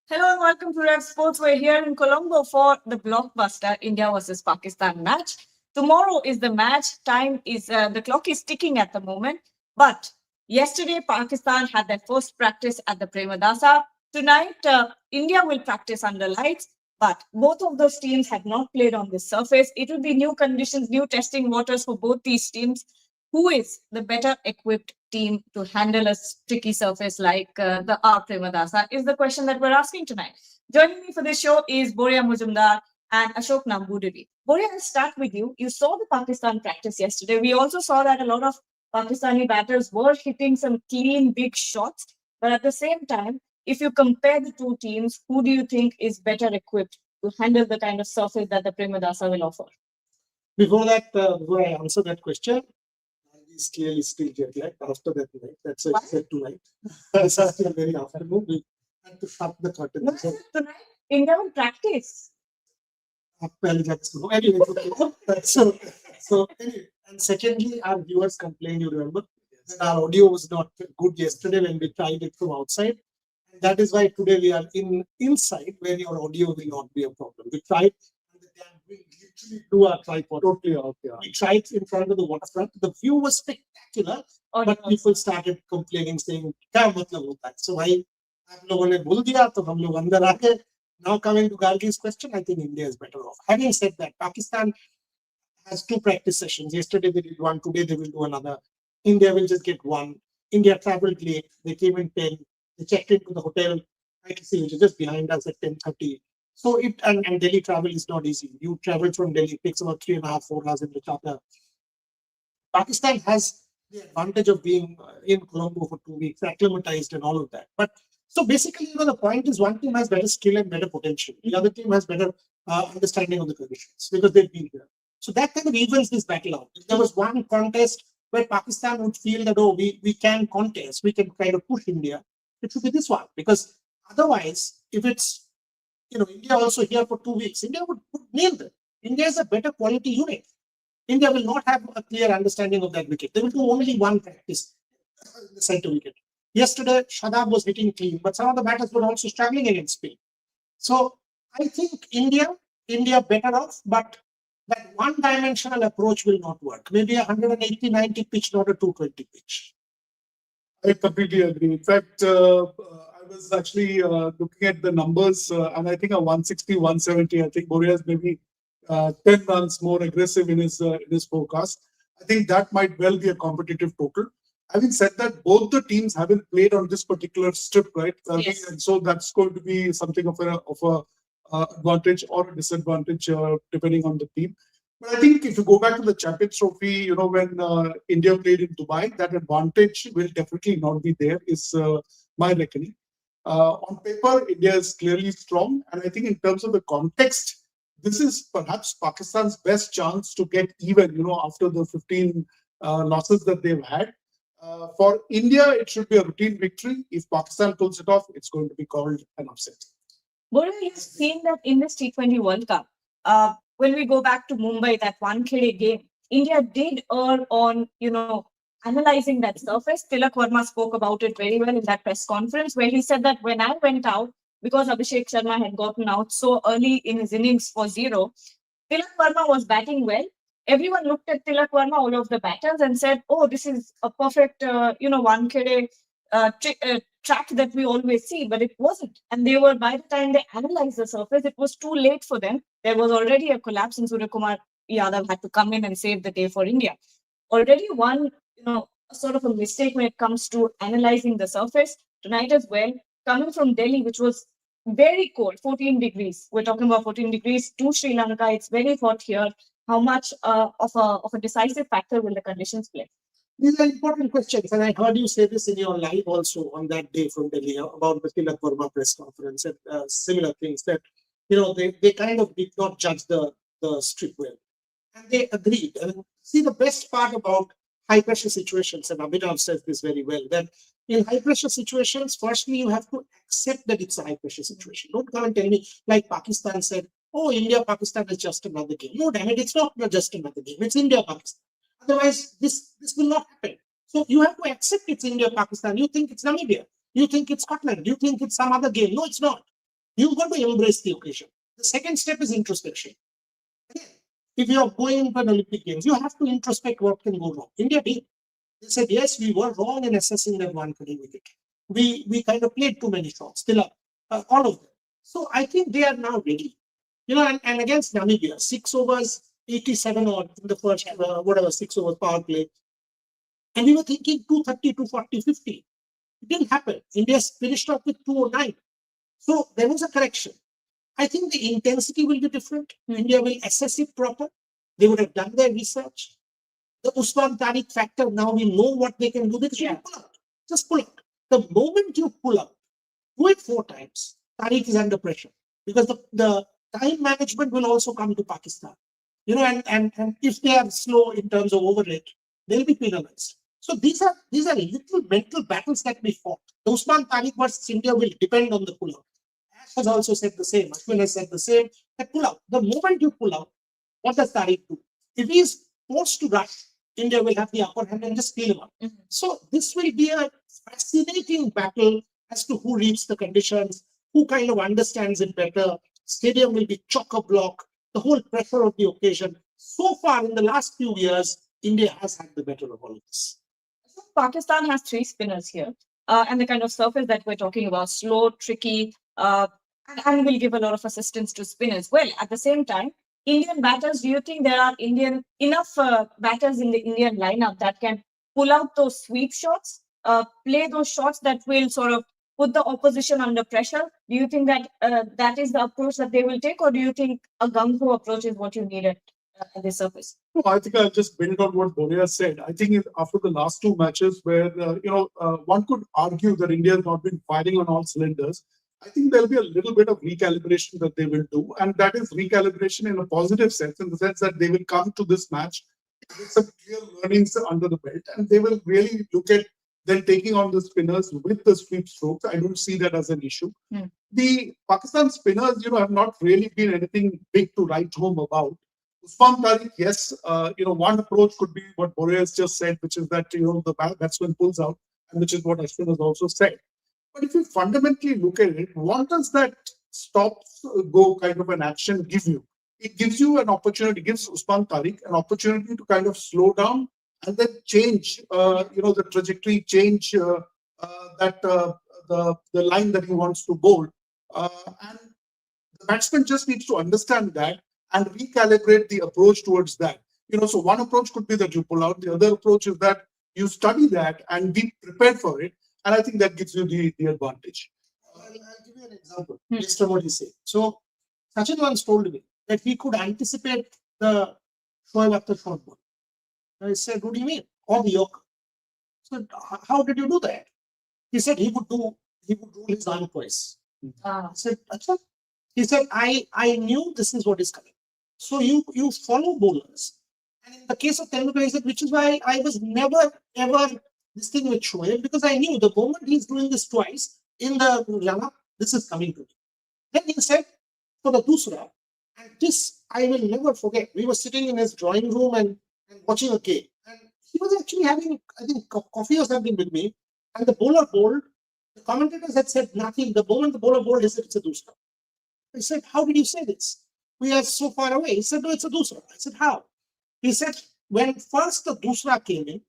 Hello and welcome to Red Sports. We're here in Colombo for the blockbuster India versus Pakistan match. Tomorrow is the match. Time is the clock is ticking at the moment. But yesterday, Pakistan had their first practice at the Premadasa. Tonight, India will practice under lights. But both of those teams have not played on this surface. It will be new conditions, new testing waters for both these teams. Who is the better equipped team to handle a tricky surface like the R Premadasa is the question that we're asking tonight. Joining me for this show is Boria Mujumdar and Ashok Nambudiri. Boria, I'll start with you. You saw the Pakistan practice yesterday. We also saw that a lot of Pakistani batters were hitting some clean, big shots. But at the same time, if you compare the two teams, who do you think is better equipped to handle the kind of surface that the Premadasa will offer? Before I answer that question, is clearly still jet lagged after that night. That's why I said tonight. This is still very afternoon. We had to shut the curtain. No, tonight, India will practice. Anyway, so anyway, and secondly, our viewers complained, you remember, that our audio was not good yesterday when we tried it from outside. And that is why today we are inside where your audio will not be a problem. We tried we literally blew our tripod totally out. Yeah. We tried in front of the waterfront. The view was spectacular, but people started complaining, saying, "Kya matlab hota hai?" So भाई आप लोगों ने बोल दिया तो हम लोग अंदर आके. Now coming to Gargi's question, I think India is better off. Having said that, Pakistan has two practice sessions. Yesterday they did one, today they will do another. India will just get one. India traveled late. They came in 10. They checked into the hotel, ITC, which is just behind us at 10:30. So and Delhi travel is not easy. You travel from Delhi, it takes about 3.5, 4 hours in the charter. Pakistan has the advantage of being in Colombo for 2 weeks, acclimatized and all of that. But so basically, the point is one team has better skill and better potential. The other team has better understanding of the conditions because they've been here. So that kind of evens this battle out. If there was one contest where Pakistan would feel that, oh, we can contest, we can kind of push India, it should be this one. Because otherwise, if it's India also here for 2 weeks, India would nail them. India is a better quality unit. India will not have a clear understanding of that wicket. They will do only one practice in the center wicket. Yesterday, Shadab was hitting clean, but some of the batters were also struggling against spin. So I think India better off, but that one-dimensional approach will not work. Maybe a 180-90 pitch, not a 220 pitch. I completely agree. In fact, I was actually looking at the numbers, and I think a 160, 170. I think Boria is maybe 10 runs more aggressive in his forecast. I think that might well be a competitive total. Having said that, both the teams haven't played on this particular strip, right? Yes. And so that's going to be something of a advantage or a disadvantage depending on the team. But I think if you go back to the Champions Trophy, when India played in Dubai, that advantage will definitely not be there, is my reckoning. On paper, India is clearly strong. And I think in terms of the context, this is perhaps Pakistan's best chance to get even, after the 15 losses that they've had. For India, it should be a routine victory. If Pakistan pulls it off, it's going to be called an upset. Boria, you've seen that in this T20 World Cup, when we go back to Mumbai, that Wankhede game, India did err on, analyzing that surface. Tilak Verma spoke about it very well in that press conference, where he said that when I went out, because Abhishek Sharma had gotten out so early in his innings for 0, Tilak Verma was batting well. Everyone looked at Tilak Verma, all of the batters, and said, oh, this is a perfect, Wankhede track that we always see, but it wasn't. And they were, by the time they analyzed the surface, it was too late for them. There was already a collapse, and Suryakumar Yadav had to come in and save the day for India. Already one, sort of a mistake when it comes to analyzing the surface. Tonight as well, coming from Delhi, which was very cold, 14 degrees. We're talking about 14 degrees to Sri Lanka. It's very hot here. How much of a decisive factor will the conditions play? These are important questions, and I heard you say this in your live also on that day from Delhi about the Tilak Verma press conference and similar things that they kind of did not judge the strip well, and they agreed. And see, the best part about high pressure situations, and Abhinav says this very well, that in high pressure situations, firstly you have to accept that it's a high pressure situation. Don't come and tell me like Pakistan said, oh, India Pakistan is just another game. No, damn it, it's not just another game. It's India Pakistan. Otherwise, this will not happen. So you have to accept it's India, Pakistan. You think it's Namibia. You think it's Scotland. You think it's some other game. No, it's not. You've got to embrace the occasion. The second step is introspection. Again, if you are going into an Olympic Games, you have to introspect what can go wrong. India did. They said, yes, we were wrong in assessing that one wicket. We kind of played too many shots, still up, all of them. So I think they are now ready. And against Namibia, 6 overs, 87 odd in the first, 6 overs power play. And we were thinking 230, 240, 50. It didn't happen. India finished off with 209. So there was a correction. I think the intensity will be different. India will assess it proper. They would have done their research. The Usman Tariq factor, now we know what they can do. They can pull out. Just pull out. The moment you pull out, do it 4 times. Tariq is under pressure because the time management will also come to Pakistan. And if they are slow in terms of over rate, they'll be penalized. So these are little mental battles that we fought. The Usman Tariq versus India will depend on the pull out. Ash has also said the same. Ashwin has said the same. That pull out. The moment you pull out, what does Tariq do? If he is forced to rush, India will have the upper hand and just steal him up. So this will be a fascinating battle as to who reads the conditions, who kind of understands it better. Stadium will be chock-a-block, the whole pressure of the occasion. So far, in the last few years, India has had the better of all of this. Pakistan has 3 spinners here, and the kind of surface that we're talking about, slow, tricky, and will give a lot of assistance to spinners. Well, at the same time, Indian batters, do you think there are enough batters in the Indian lineup that can pull out those sweep shots, play those shots that will sort of put the opposition under pressure? Do you think that that is the approach that they will take, or do you think a gung-ho approach is what you need at this surface? No, I think I'll just build on what Boria said. I think after the last 2 matches where, one could argue that India has not been firing on all cylinders, I think there'll be a little bit of recalibration that they will do. And that is recalibration in a positive sense, in the sense that they will come to this match with some clear learnings under the belt. And they will really look at then taking on the spinners with the sweep strokes. I don't see that as an issue. The Pakistan spinners, have not really been anything big to write home about. Usman Tariq, yes, one approach could be what Boria has just said, which is that, the batsman pulls out, and which is what Ashwin has also said. But if you fundamentally look at it, what does that stop-go kind of an action give you? It gives you an opportunity, gives Usman Tariq an opportunity to kind of slow down and then change, the trajectory, change the line that he wants to bowl. And the batsman just needs to understand that and recalibrate the approach towards that. So one approach could be that you pull out. The other approach is that you study that and be prepared for it. And I think that gives you the advantage. I'll give you an example based on what you say. So Sachin once told me that he could anticipate the Shoaib after short ball. I said, what do you mean? Or the Yorker. So how did you do that? He said he would rule his arm twice. I said, Achha. He said, I knew this is what is coming. So you follow bowlers. And in the case of Tendulkar, he said, which is why I was never, ever this thing with Shoaib, because I knew the moment he's doing this twice in the run-up, this is coming to me. Then he said, for the Dusra, and this I will never forget. We were sitting in his drawing room and watching a game. And he was actually having, I think, coffee or something with me. And the bowler bowled. The commentators had said nothing. The moment the bowler bowled, he said, it's a Dusra. I said, how did you say this? We are so far away. He said, no, it's a Dusra. I said, how? He said, when first the Dusra came in,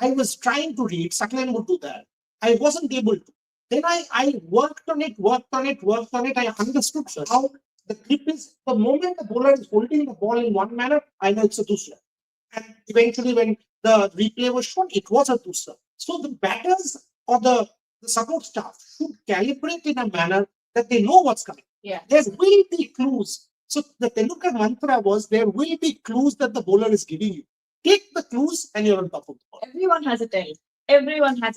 I was trying to read. Saklan would do that. I wasn't able to. Then I worked on it. I understood how the grip is. The moment the bowler is holding the ball in one manner, I know it's a Dusra. And eventually, when the replay was shown, it was a Dusra. So the batters or the support staff should calibrate in a manner that they know what's coming. Yeah. There will be clues. So the Tendulkar mantra was, there will be clues that the bowler is giving you. Take the clues and you're on top of the ball. Everyone has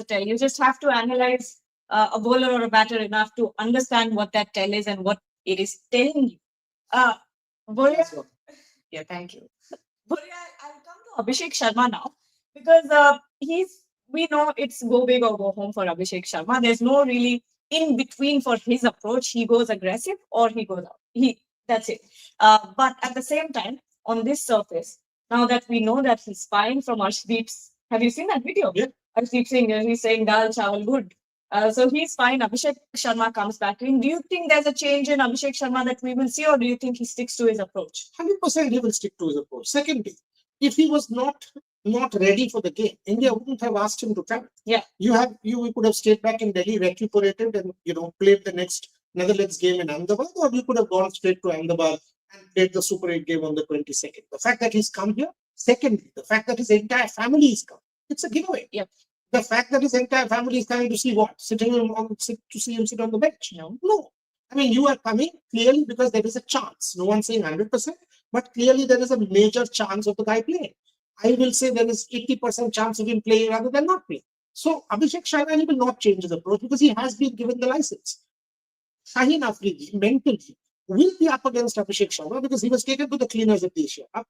a tell. You just have to analyze a bowler or a batter enough to understand what that tell is and what it is telling you. Boria, yeah, thank you. Boria, I'll come to Abhishek Sharma now, because we know it's go big or go home for Abhishek Sharma. There's no really in between for his approach. He goes aggressive or he goes out. That's it. But at the same time, on this surface, now that we know that he's spying from Arshdeep's, have you seen that video? Yeah. Arshdeep Singh, he's saying dal chawal good. So he's fine. Abhishek Sharma comes back in. Do you think there's a change in Abhishek Sharma that we will see, or do you think he sticks to his approach? 100% he will stick to his approach. Secondly, if he was not ready for the game, India wouldn't have asked him to travel. Yeah. You could have stayed back in Delhi, recuperated, and played the next Netherlands game in Ahmedabad, or you could have gone straight to Ahmedabad and played the Super 8 game on the 22nd. The fact that he's come here, secondly, the fact that his entire family is come, it's a giveaway. Yep. The fact that his entire family is coming to see what? To see him sit on the bench? No. I mean, you are coming clearly because there is a chance. No one's saying 100%, but clearly there is a major chance of the guy playing. I will say there is 80% chance of him playing rather than not playing. So Abhishek Sharma will not change his approach because he has been given the license. Shaheen Afridi mentally will be up against Abhishek Sharma because he was taken to the cleaners at the Asia Cup.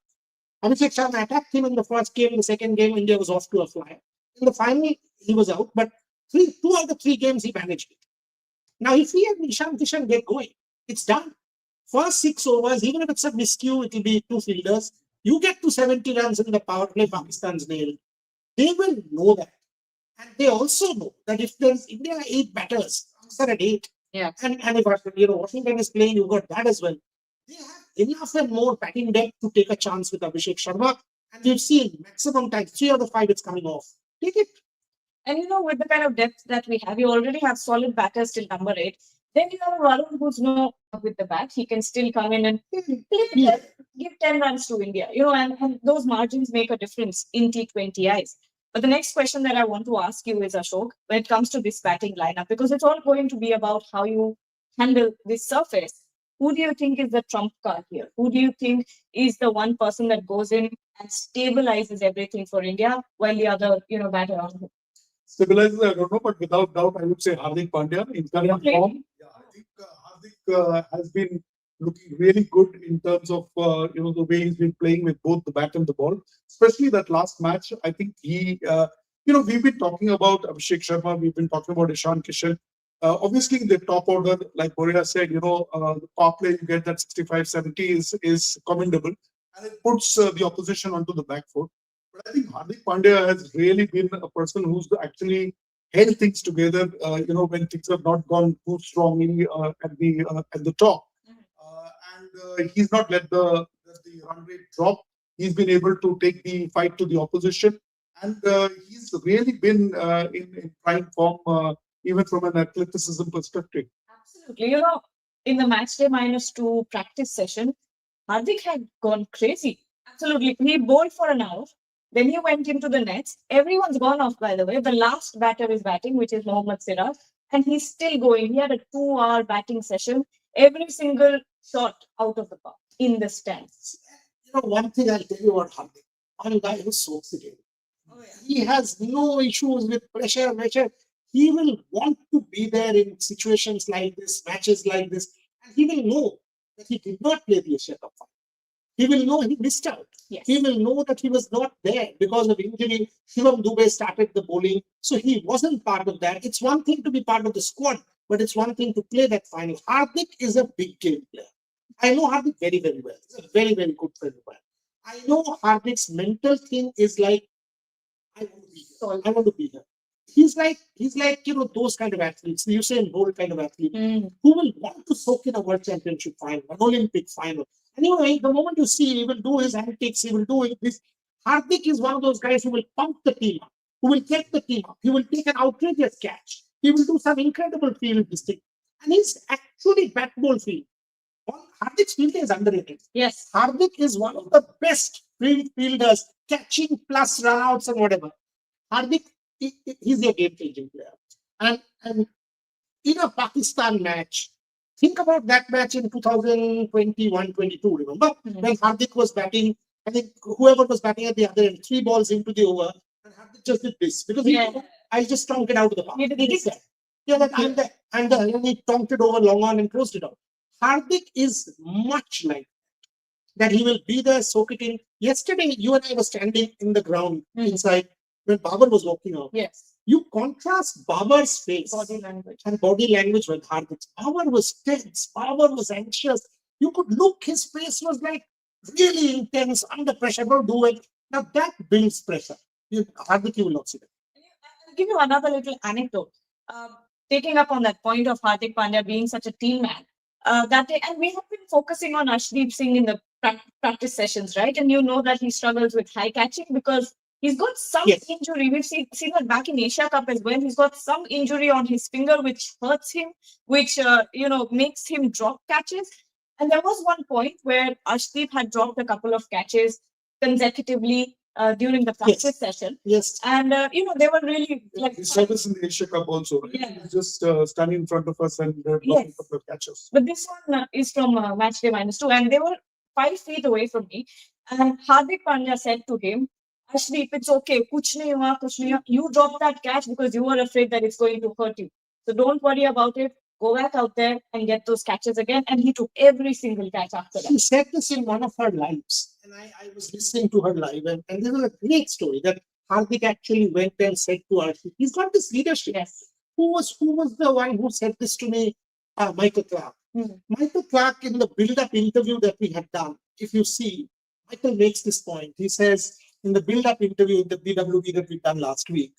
Abhishek Sharma attacked him in the first game. In the second game, India was off to a flyer. In the final, he was out, but 2 out of the 3 games he managed it. Now, if he and Nishan Kishan get going, it's done. First 6 overs, even if it's a miscue, it will be 2 fielders. You get to 70 runs in the power play, Pakistan's nailed. They will know that. And they also know that if there's India 8 batters, answer at 8. Yeah. And if Washington is playing, you've got that as well. They have enough and more batting depth to take a chance with Abhishek Sharma. And we've seen maximum times, 3 out of 5, it's coming off. Take it. And with the kind of depth that we have, you already have solid batters till number 8. Then you have a Varun who's with the bat. He can still come in and give 10 runs to India. And those margins make a difference in T20 eyes. But the next question that I want to ask you is, Ashok, when it comes to this batting lineup, because it's all going to be about how you handle this surface. Who do you think is the trump card here? Who do you think is the one person that goes in and stabilizes everything for India while the other, bat around him? Stabilizes, I don't know, but without doubt, I would say Hardik Pandya in current form. Yeah, I think Hardik has been looking really good in terms of the way he's been playing with both the bat and the ball. Especially that last match, I think he, we've been talking about Abhishek Sharma, we've been talking about Ishan Kishan. Obviously, in the top order, like Boria said, the power play you get that 65-70 is commendable, and it puts the opposition onto the back foot. But I think Hardik Pandya has really been a person who's actually held things together, when things have not gone too strongly at the top. And he's not let the run rate drop. He's been able to take the fight to the opposition. And he's really been in prime form, even from an athleticism perspective. Absolutely. In the matchday -2 practice session, Hardik had gone crazy. Absolutely. He bowled for an hour. Then he went into the nets. Everyone's gone off, by the way. The last batter is batting, which is Mohammad Siraj. And he's still going. He had a 2-hour batting session. Every single shot out of the park in the stands. One thing I'll tell you about Hardik. One guy who soaks it in. Oh, yeah. He has no issues with pressure. He will want to be there in situations like this, matches like this. And he will know that he did not play the Asia Cup final. He will know he missed out. Yes. He will know that he was not there because of injury. Shivam Dubey started the bowling. So he wasn't part of that. It's one thing to be part of the squad, but it's one thing to play that final. Hardik is a big game player. I know Hardik very, very well. He's a very, very good friend of mine. I know Hardik's mental thing is like, I want to be here. I want to be here. He's like, those kind of athletes, the Usain Bolt kind of athlete, who will want to soak in a world championship final, an Olympic final. Anyway, the moment you see, he will do his antics, he will do this. Hardik is one of those guys who will pump the team up, who will get the team up. He will take an outrageous catch. He will do some incredible field this thing. And he's actually bat ball field. Hardik's fielding is underrated. Yes. Hardik is one of the best fielders, catching plus runouts and whatever. Hardik, he's a game-changing player. And in a Pakistan match, think about that match in 2021-22, remember? When Hardik was batting, I think whoever was batting at the other end, 3 balls into the over, and Hardik just did this. Because I just tonked it out of the park. He did that. Yeah, that I'm there. And he tonked it over long on and closed it out. Hardik is much like that. He will be there, soak it in. Yesterday, you and I were standing in the ground inside when Babar was walking out. Yes. You contrast Babar's face Body language. and body language with Hardik's. Babar was tense. Babar was anxious. You could look, his face was like really intense, under pressure, don't do it. Now that builds pressure. Hardik, you will not see that. I'll give you another little anecdote. taking up on that point of Hardik Pandya being such a team man, that day, and we have been focusing on Ashdeep Singh in the practice sessions, right? And you know that he struggles with high catching because he's got some Yes. injury. We've seen that back in Asia Cup as well. He's got some injury on his finger, which hurts him, which makes him drop catches. And there was one point where Ashdeep had dropped a couple of catches consecutively during the practice session. Yes. And they were really like He saw this in the Asia Cup also, right? Yeah. He was just standing in front of us and blocking Yes. a couple of catches. But this one is from match day -2, and they were 5 feet away from me. And Hardik Pandya said to him, Ashdeep, it's okay. Kuch nahi hua, kuch nahi hua. You dropped that catch because you were afraid that it's going to hurt you. So don't worry about it. Go back out there and get those catches again. And he took every single catch after that. She said this in one of her lives, and I was listening to her live, and there was a great story that Hardik actually went and said to her, he's got this leadership. Yes. Who was the one who said this to me? Michael Clark. Michael Clark, in the build-up interview that we had done, if you see, Michael makes this point. He says in the build-up interview in the BWB that we done last week,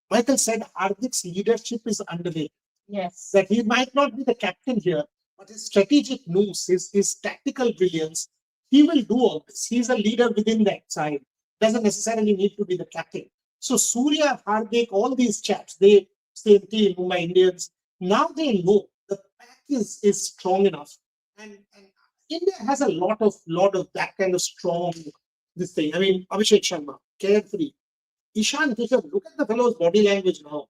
Michael said Hardik's leadership is underrated. Yes. That he might not be the captain here, but his strategic moves, his tactical brilliance, he will do all this. He's a leader within that side. Doesn't necessarily need to be the captain. So Surya, Hardik, all these chaps, they same team, Mumbai Indians. Now they know the pack is strong enough, and India has a lot of that kind of strong this thing. I mean, Abhishek Sharma, carefree. Ishan Kishan, look at the fellow's body language now.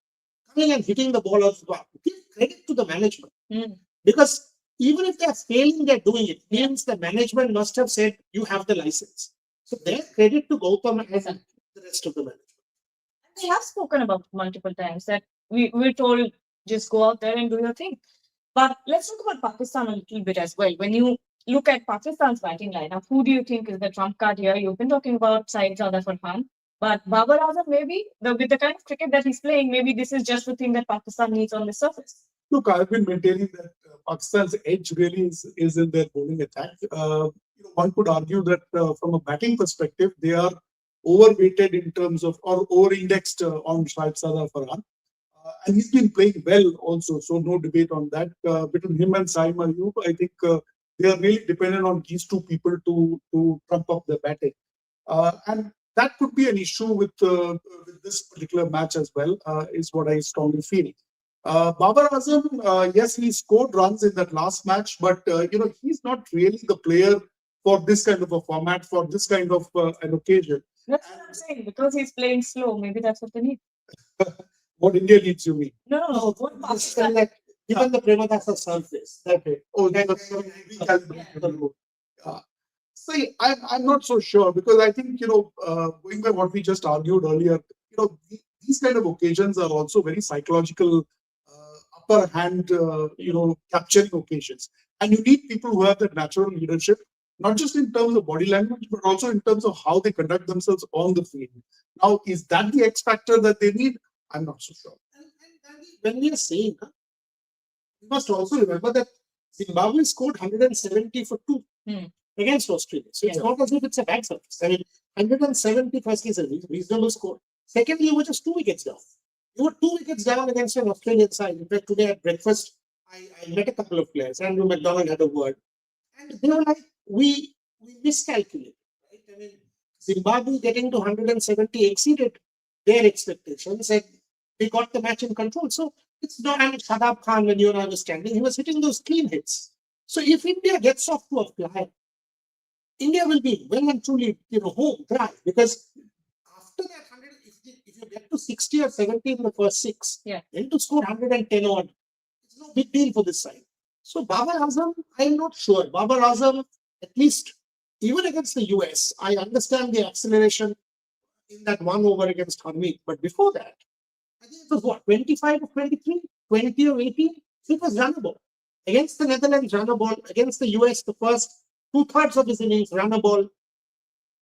Coming and hitting the ball off the bar. Give credit to the management. Because even if they're failing, they're doing it. Means the management must have said, you have the license. So their credit to Gautam and the rest of the management. We have spoken about multiple times that we're told just go out there and do your thing. But let's talk about Pakistan a little bit as well. When you look at Pakistan's batting lineup, who do you think is the trump card here? You've been talking about Saeed Zafar Khan, but Babar Azam, maybe with the kind of cricket that he's playing, maybe this is just the thing that Pakistan needs on the surface. Look, I've been maintaining that Pakistan's edge really is in their bowling attack. One could argue that from a batting perspective, they are overweighted in terms of, or over-indexed on Shahid Sadar Farhan. And he's been playing well also, so no debate on that. Between him and Saim Ayub, I think they are really dependent on these two people to trump up their batting. And that could be an issue with this particular match as well, is what I strongly feel. Babar Azam, yes, he scored runs in that last match, but he's not really the player for this kind of a format, for this kind of an occasion. That's what I'm saying, because he's playing slow. Maybe that's what they need. What India needs, you mean? No. What Pakistan? Given the Premadasa surface, that way. Oh, see, I'm not so sure, because I think, going by what we just argued earlier, these kind of occasions are also very psychological, upper hand, capturing occasions. And you need people who have that natural leadership, not just in terms of body language, but also in terms of how they conduct themselves on the field. Now, is that the X factor that they need? I'm not so sure. And when we are saying, you must also remember that Zimbabwe scored 170 for 2 against Australia. So it's not as if it's a bad surface. I mean, 170 firstly is a reasonable score. Secondly, you were just 2 wickets down. You were 2 wickets down against an Australian side. In fact, today at breakfast, I met a couple of players. Andrew McDonald had a word. And they were like, we miscalculated. Right? I mean, Zimbabwe getting to 170 exceeded their expectations, and they got the match in control. So it's not, I mean, Shadab Khan, when you and I were standing, he was hitting those clean hits. So if India gets off to a flyer, India will be well and truly, home dry, because after that 100, if you get to 60 or 70 in the first 6, then to score 110 odd, it's no big deal for this side. So Babar Azam, I'm not sure. Babar Azam, at least even against the US, I understand the acceleration in that 1 over against Harmeet. But before that, I think it was what, 25 of 23, 20 of 18? So it was runnable. Against the Netherlands, runnable. Against the US, the first 2/3 of his innings, runnable.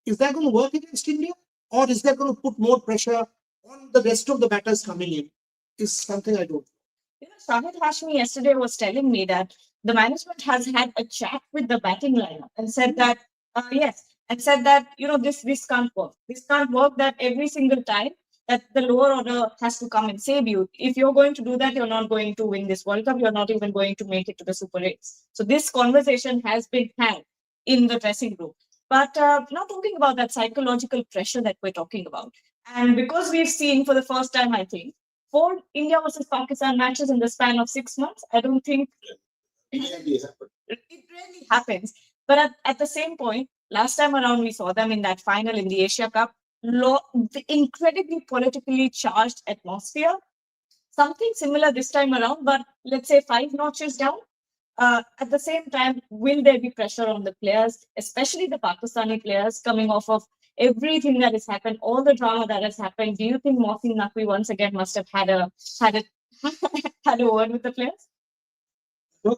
Is that going to work against India? Or is that going to put more pressure on the rest of the batters coming in? Is something I don't know. Shahid Hashmi yesterday was telling me that the management has had a chat with the batting lineup and said that, this can't work. This can't work, that every single time that the lower order has to come and save you. If you're going to do that, you're not going to win this World Cup. You're not even going to make it to the Super 8s. So this conversation has been had in the dressing room. But not talking about that psychological pressure that we're talking about. And because we've seen for the first time, I think, 4 India versus Pakistan matches in the span of 6 months, I don't think it rarely happens. But at the same point, last time around, we saw them in that final in the Asia Cup. The incredibly politically charged atmosphere. Something similar this time around, but let's say 5 notches down. At the same time, will there be pressure on the players, especially the Pakistani players, coming off of everything that has happened, all the drama that has happened? Do you think Mohsin Naqvi once again must have had a had a word with the players? No.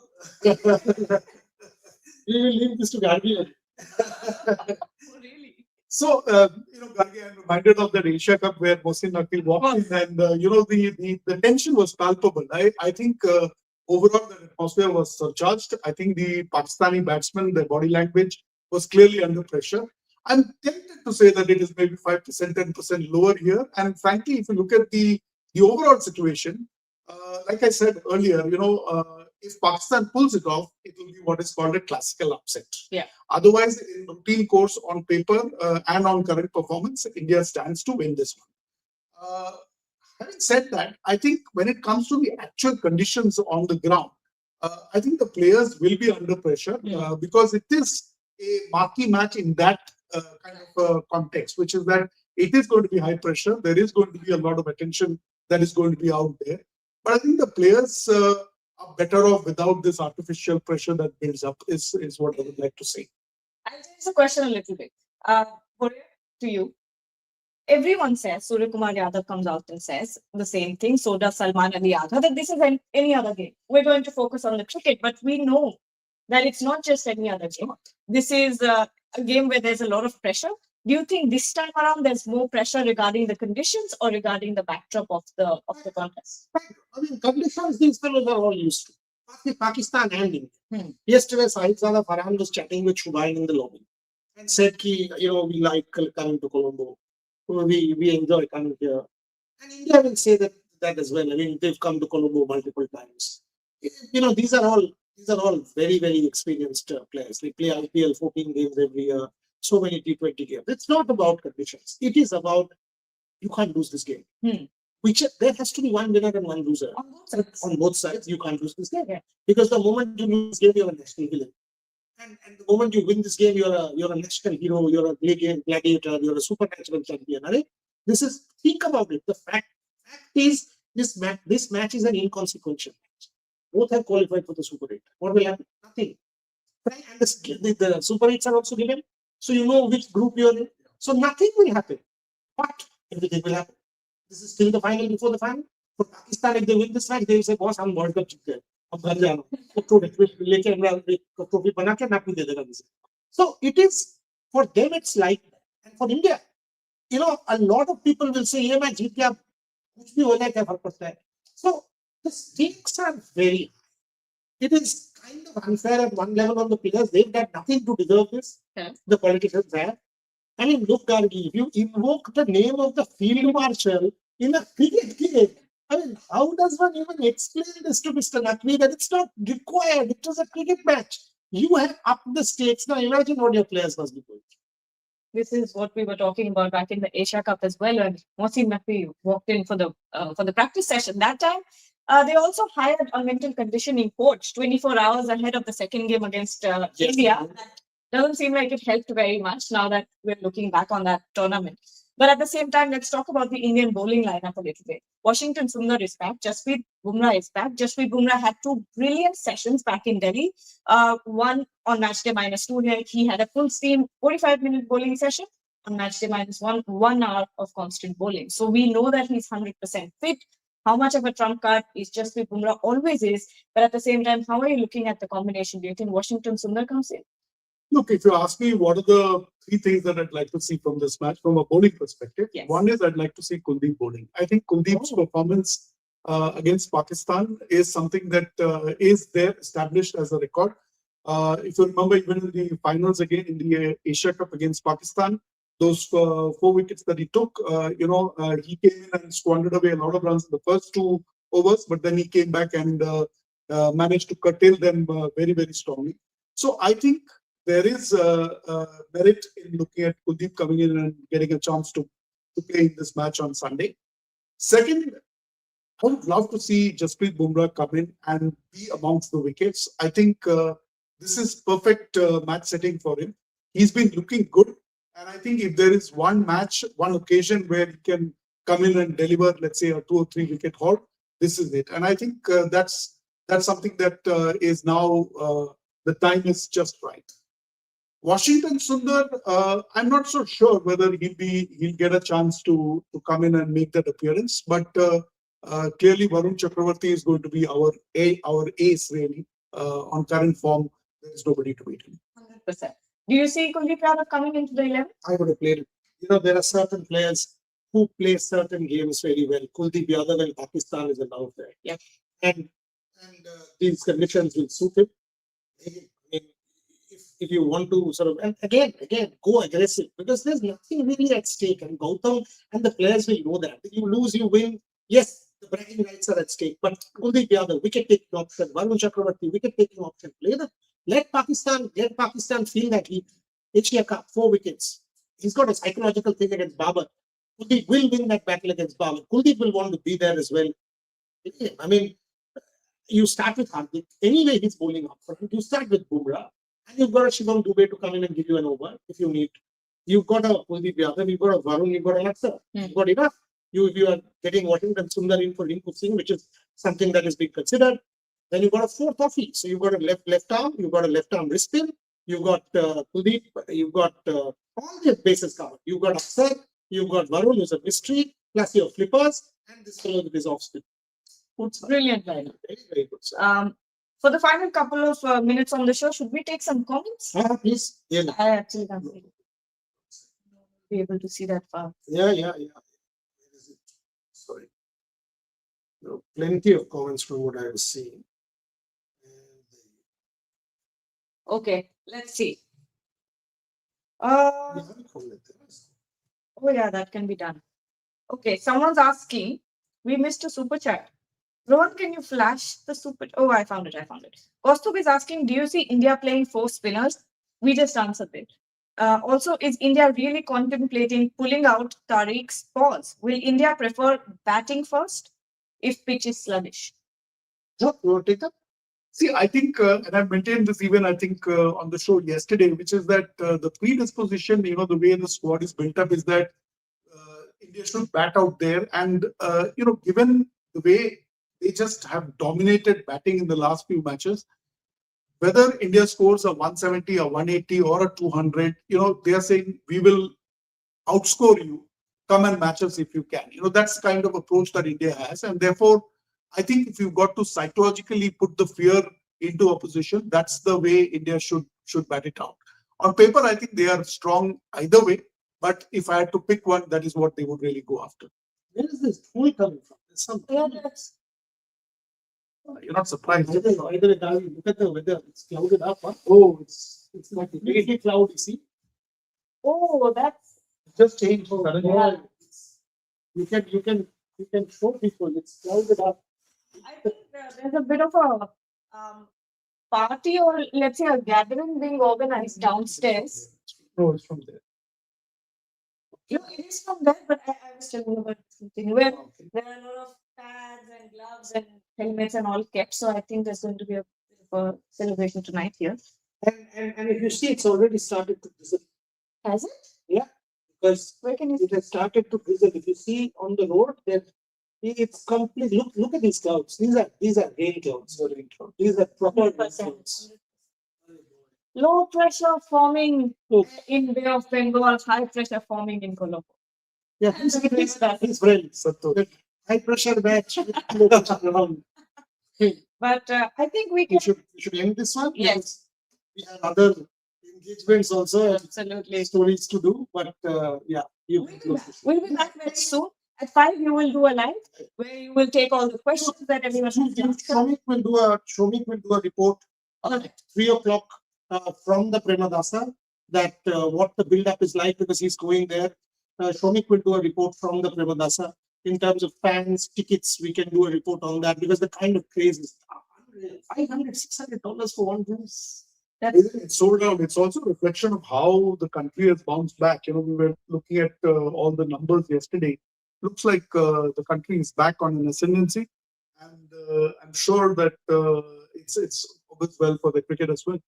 We will leave this to Gargi. Oh, really? So, Gargi, I'm reminded of that Asia Cup where Mohsin Naqvi walked in and, the tension was palpable. I think overall the atmosphere was surcharged. I think the Pakistani batsmen, their body language was clearly under pressure. I'm tempted to say that it is maybe 5%, 10% lower here. And frankly, if you look at the overall situation, like I said earlier, if Pakistan pulls it off, it will be what is called a classical upset. Yeah. Otherwise, in routine course on paper and on current performance, India stands to win this one. Having said that, I think when it comes to the actual conditions on the ground, I think the players will be under pressure because it is a marquee match in that kind of context, which is that it is going to be high pressure. There is going to be a lot of attention that is going to be out there. But I think the players are better off without this artificial pressure that builds up, is what I would like to say. I'll change the question a little bit. Horia, to you. Everyone says, Surya Kumar Yadav comes out and says the same thing. So does Salman Ali Yadav, that this is any other game. We're going to focus on the cricket, but we know that it's not just any other game. This is a game where there's a lot of pressure. Do you think this time around there's more pressure regarding the conditions or regarding the backdrop of the contest? I mean, conditions these fellows are all used to. Pakistan and India. Yesterday, Sahib Zada Farhan was chatting with Shubain in the lobby and said, we like coming to Colombo. We enjoy coming here. And India will say that as well. I mean, they've come to Colombo multiple times. These are all very, very experienced players. They play IPL 14 games every year, so many T20 games. It's not about conditions. It is about you can't lose this game. There has to be one winner and one loser. On both sides, you can't lose this game. Yeah. Because the moment you lose this game, you're a national villain. And the moment you win this game, you're a national hero, you're a gladiator, you're a supernatural champion. Right? Think about it. The fact is, this match is an inconsequential match. Both have qualified for the Super 8. What will happen? Nothing. Right? And the Super 8s are also given. So you know which group you're in. So nothing will happen. But everything will happen. This is still the final before the final. For Pakistan, if they win this match, they will say, boss, I'm World Cup जीते हैं. अब घर जाना. Trophy बना के नापी दे देगा मुझे. So it is, for them, it's like that. And for India, a lot of people will say, ये मैं जीत गया, कुछ भी हो जाए क्या फर्क पड़ता है. So the stakes are very high. It is kind of unfair at one level on the players. They've got nothing to deserve this. Yeah. The politicians have. I mean, look, Gargi, if you invoke the name of the field marshal in a cricket game, I mean, how does one even explain this to Mr. Naqvi that it's not required? It was a cricket match. You have upped the stakes. Now imagine what your players must be doing. This is what we were talking about back in the Asia Cup as well, when Mohsin Naqvi walked in for the practice session. That time, they also hired a mental conditioning coach 24 hours ahead of the second game against India. That doesn't seem like it helped very much now that we're looking back on that tournament. But at the same time, let's talk about the Indian bowling lineup a little bit. Washington Sundar is back. Jasprit Bumrah is back. Jasprit Bumrah had 2 brilliant sessions back in Delhi. One on match day -2 here. He had a full steam 45-minute bowling session. On match day -1, 1 hour of constant bowling. So we know that he's 100% fit. How much of a trump card is Jasprit Bumrah always is. But at the same time, how are you looking at the combination? Do you think Washington Sundar comes in? Look, if you ask me what are the 3 things that I'd like to see from this match from a bowling perspective, Yes. One is I'd like to see Kuldeep bowling. I think Kuldeep's performance against Pakistan is something that is there established as a record. If you remember, even in the finals again in the Asia Cup against Pakistan, those 4 wickets that he took, he came in and squandered away a lot of runs in the first 2 overs, but then he came back and managed to curtail them very, very strongly. So I think there is merit in looking at Kuldeep coming in and getting a chance to play in this match on Sunday. Second, I would love to see Jasprit Bumrah come in and be amongst the wickets. I think this is perfect match setting for him. He's been looking good. And I think if there is one match, one occasion where he can come in and deliver, let's say, a 2 or 3 wicket haul, this is it. And I think that's something that is now, the time is just right. Washington Sundar, I'm not so sure whether he'll get a chance to come in and make that appearance, but clearly Varun Chakravarti is going to be our ace really. On current form, there is nobody to beat him. 100%. Do you see Kuldeep Yadav coming into the 11? I would have played it. There are certain players who play certain games very well. Kuldeep Yadav and Pakistan is allowed there. Yeah. And these conditions will suit him. I mean, if you want to sort of, and again, go aggressive, because there's nothing really at stake. And Gautam and the players will know that. If you lose, you win. Yes, the bragging rights are at stake. But Kuldeep Yadav, wicket-taking option, Varun Chakravarti, wicket-taking option, let Pakistan feel that Asia Cup, 4 wickets. He's got a psychological thing against Babar. Kuldeep will win that battle against Babar. Kuldeep will want to be there as well. I mean, you start with Hardik. Anyway, he's bowling up front. You start with Bumrah. And you've got a Shivam Dubey to come in and give you an over if you need. You've got a Kuldeep Yadav, you've got a Varun, you've got a Laksa. You've got enough. You are getting Washington Sundar in for Rinku Singh, which is something that is being considered. Then you've got a 4th offie. So you've got a left arm, you've got a left arm wrist spin, you've got Kuldeep, you've got all the bases covered. You've got Aksar, you've got Varun, who's a mystery, plus your flippers, and this fellow with his off spin. Brilliant, right? Very, very good. Sir. For the final couple of minutes on the show, should we take some comments? Please. Yeah. I actually can't see it. Be able to see that far. Yeah. Where is it? Sorry. Plenty of comments from what I was seeing. Okay, let's see. Yeah, Oh yeah, that can be done. Okay, someone's asking, we missed a super chat. Rohan, can you flash the super? Oh, I found it. Kaustubh is asking, do you see India playing 4 spinners? We just answered it. Also, is India really contemplating pulling out Tariq's pause? Will India prefer batting first if pitch is sluggish? No, you want to take that? See, I think, and I've maintained this even, I think, on the show yesterday, which is that the predisposition, the way the squad is built up is that India should bat out there. And, given the way they just have dominated batting in the last few matches, whether India scores a 170, a 180 or a 200, they are saying, we will outscore you, come and match us if you can. That's the kind of approach that India has. And therefore, I think if you've got to psychologically put the fear into opposition, that's the way India should bat it out. On paper, I think they are strong either way. But if I had to pick one, that is what they would really go after. Where is this pool coming from? There's some. You're not surprised. Either way, look at the weather. It's clouded up. Huh? Oh, it's like a very cloudy. See? Oh, that's Just changed suddenly. Yeah. You can show people. It's clouded up. I think there's a bit of a party, or let's say a gathering being organized downstairs. No, it's from there. No, it is from there, but I was telling you about something where there are a lot of pads and gloves and helmets and all kept. So I think there's going to be a bit of a celebration tonight here. And if you see, it's already started to drizzle. Has it? Yeah, because Where can you it has started to drizzle. If you see on the road, then it's complete. Look at these clouds. These are rain clouds. These are proper rain 100%. clouds. Low pressure forming in Bay of Bengal, high pressure forming in Colombo. Yeah, it's very high pressure match. But I think we can. We should end this one. Yes. We have other engagements also and Absolutely. stories to do. But yeah, We'll be back very soon. At 5, you will do a live where you will take all the questions that everyone has asked. Shomik will do a report at 3 o'clock from the Premadasa. that what the build-up is like because he's going there. Shomik will do a report from the Premadasa. In terms of fans, tickets, we can do a report on that because the kind of craze is $500, $600 for one room. It's sold out. It's also a reflection of how the country has bounced back. We were looking at all the numbers yesterday. Looks like the country is back on an ascendancy, and I'm sure that it's bodes well for the cricket as well.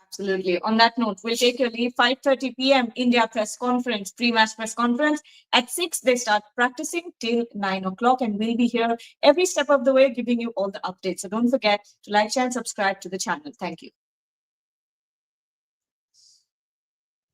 Absolutely. On that note, we'll take your leave. 5:30 p.m. India press conference, pre-match press conference. At 6, they start practicing till 9 o'clock, and we'll be here every step of the way giving you all the updates. So don't forget to like, share, and subscribe to the channel. Thank you.